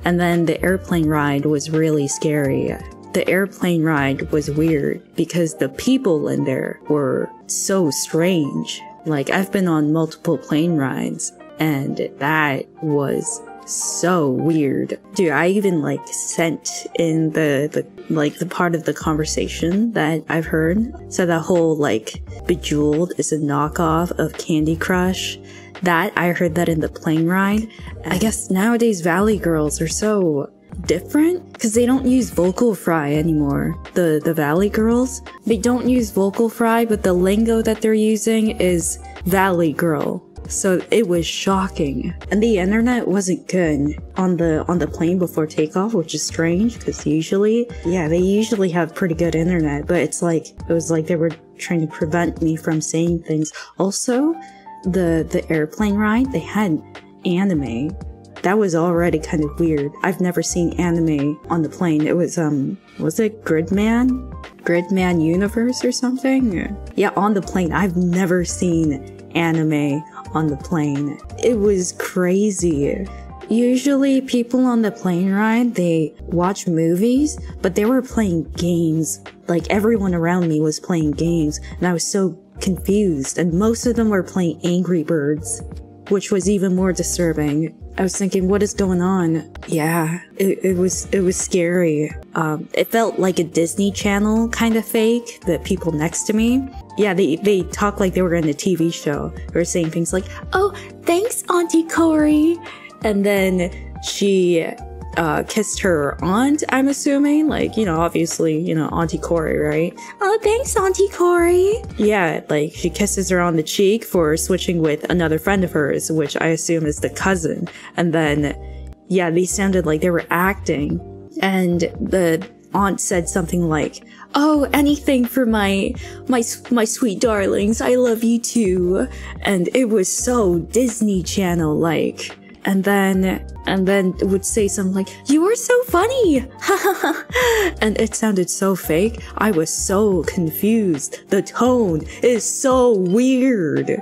And then the airplane ride was really scary. The airplane ride was weird because the people in there were so strange. Like, I've been on multiple plane rides, and that was so weird. Dude, I even like sent in the part of the conversation that I've heard. So that whole like Bejeweled is a knockoff of Candy Crush. That, I heard that in the plane ride. I guess nowadays Valley girls are so different because they don't use vocal fry anymore. The Valley girls, they don't use vocal fry, but the lingo that they're using is Valley girl. So it was shocking. And the internet wasn't good on the plane before takeoff, which is strange because usually, yeah, they usually have pretty good internet, but it was like they were trying to prevent me from saying things. Also, the airplane ride, they had anime. That was already kind of weird. I've never seen anime on the plane. It was it Gridman Universe or something? Yeah, on the plane. I've never seen anime on the plane. It was crazy. Usually people on the plane ride, they watch movies, but they were playing games. Like, everyone around me was playing games, and I was so confused. And most of them were playing Angry Birds, which was even more disturbing. I was thinking, what is going on? Yeah, it was scary. It felt like a Disney Channel kind of fake, the people next to me. Yeah, they talk like they were in a TV show. They were saying things like, "Oh, thanks, Auntie Corey." And then she kissed her aunt, I'm assuming. Like, you know, obviously, you know, Auntie Corey, right? "Oh, thanks, Auntie Corey." Yeah, like, she kisses her on the cheek for switching with another friend of hers, which I assume is the cousin. And then, yeah, they sounded like they were acting. And the aunt said something like, "Oh, anything for my sweet darlings. I love you too." And it was so Disney Channel-like. And then would say something like, "You are so funny." And it sounded so fake. I was so confused. The tone is so weird.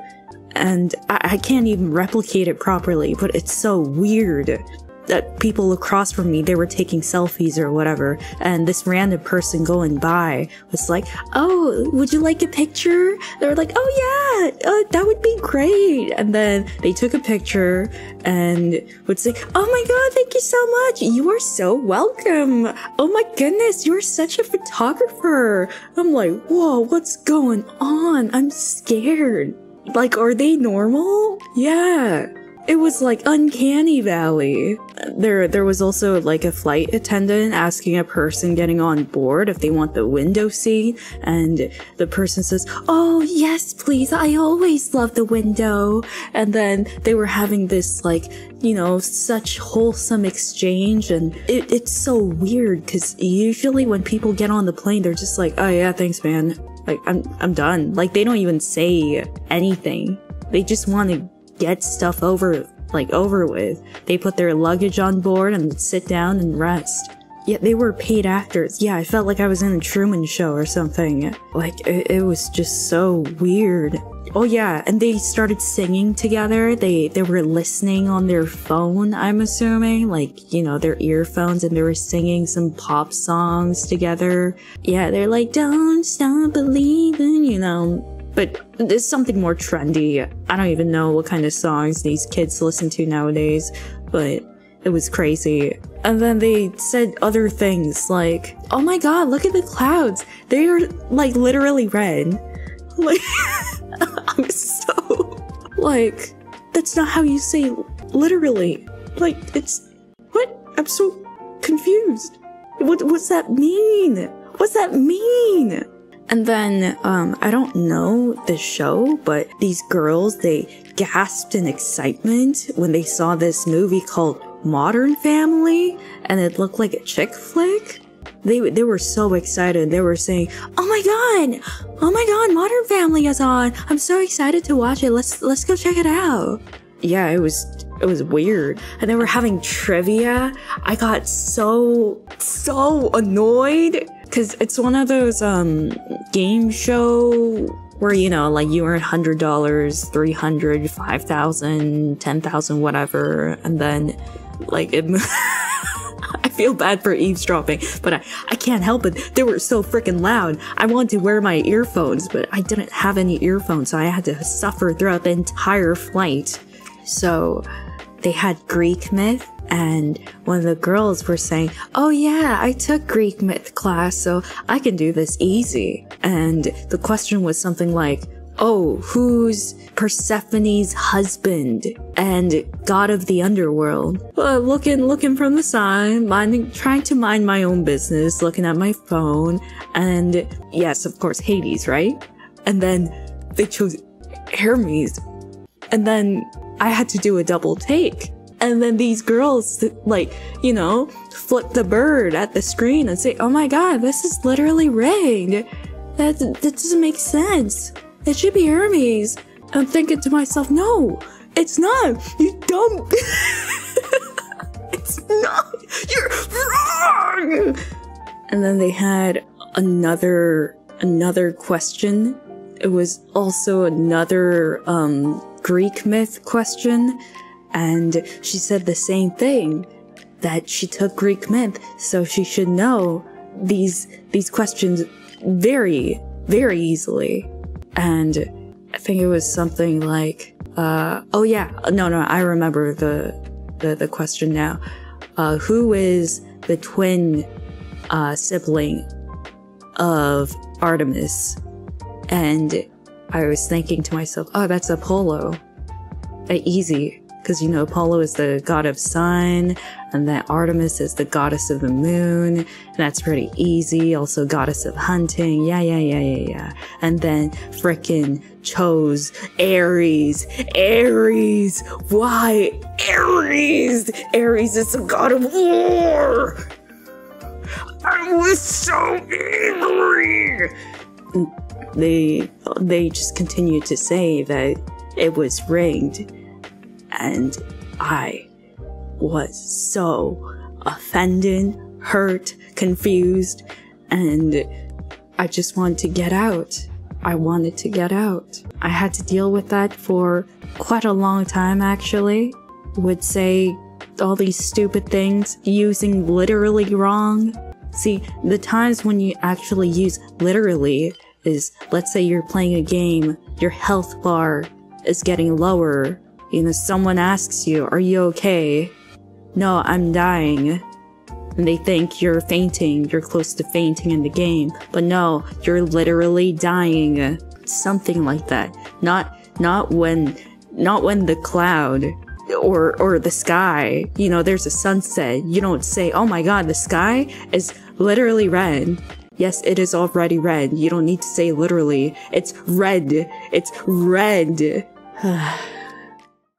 And I can't even replicate it properly, but it's so weird. That people across from me, they were taking selfies or whatever, and this random person going by was like, "Oh, would you like a picture?" They were like, "Oh yeah, that would be great." And then they took a picture and would say, "Oh my god, thank you so much. You are so welcome. Oh my goodness, you're such a photographer." I'm like, whoa, what's going on? I'm scared. Like, are they normal? Yeah. It was like uncanny valley. There was also like a flight attendant asking a person getting on board if they want the window seat, and the person says, "Oh yes, please, I always love the window." And then they were having this like, you know, such wholesome exchange, and it's so weird because usually when people get on the plane, they're just like, "Oh yeah, thanks man, like I'm done." Like, they don't even say anything. They just want to get stuff over with. They put their luggage on board and sit down and rest. Yet they were paid actors. Yeah, I felt like I was in a Truman Show or something. Like, it was just so weird. Oh yeah, and they started singing together. They were listening on their phone, I'm assuming. Like, you know, their earphones, and they were singing some pop songs together. Yeah, they're like, "Don't stop believing," you know. But there's something more trendy. I don't even know what kind of songs these kids listen to nowadays, but it was crazy. And then they said other things like, "Oh my god, look at the clouds. They are like literally red." Like, I'm so, like, that's not how you say literally. Like, it's, what? I'm so confused. What's that mean? What's that mean? And then, I don't know the show, but these girls, they gasped in excitement when they saw this movie called Modern Family, and it looked like a chick flick. They were so excited. They were saying, "Oh my god, Modern Family is on. I'm so excited to watch it. Let's go check it out." Yeah, it was weird. And they were having trivia. I got so annoyed. Cause it's one of those, game show where, you know, like you earn $100, $300, $5,000, $10,000, whatever. And then, like, feel bad for eavesdropping, but I can't help it. They were so freaking loud. I wanted to wear my earphones, but I didn't have any earphones, so I had to suffer throughout the entire flight. So they had Greek myth, and one of the girls were saying, oh yeah, I took Greek myth class, so I can do this easy. And the question was something like, oh, who's Persephone's husband and god of the underworld? Looking from the side, trying to mind my own business, looking at my phone, and yes, of course, Hades, right? And then they chose Hermes, and then I had to do a double take. And then these girls, like, you know, flip the bird at the screen and say, oh my god, this is literally rigged. That doesn't make sense. It should be Hermes. I'm thinking to myself, no, it's not. You dumb. It's not. You're wrong. And then they had another question. It was also another Greek myth question. And she said the same thing, that she took Greek myth, so she should know these questions very, very easily. And I think it was something like, oh yeah, no, I remember the question now. Who is the twin sibling of Artemis? And I was thinking to myself, oh, that's Apollo. Easy. Because, you know, Apollo is the god of sun, and then Artemis is the goddess of the moon, and that's pretty easy. Also goddess of hunting, yeah. And then frickin' chose Ares. Ares! Why Ares? Ares is the god of war! I was so angry! They just continued to say that it was rigged. And I was so offended, hurt, confused, and I just wanted to get out. I wanted to get out. I had to deal with that for quite a long time, actually. Would say all these stupid things, using literally wrong. See, the times when you actually use literally is, let's say you're playing a game, your health bar is getting lower. You know, someone asks you, are you okay? No, I'm dying. And they think you're fainting, you're close to fainting in the game. But no, you're literally dying. Something like that. Not when the cloud or the sky, you know, there's a sunset. You don't say, oh my god, the sky is literally red. Yes, it is already red. You don't need to say literally. It's red. It's red.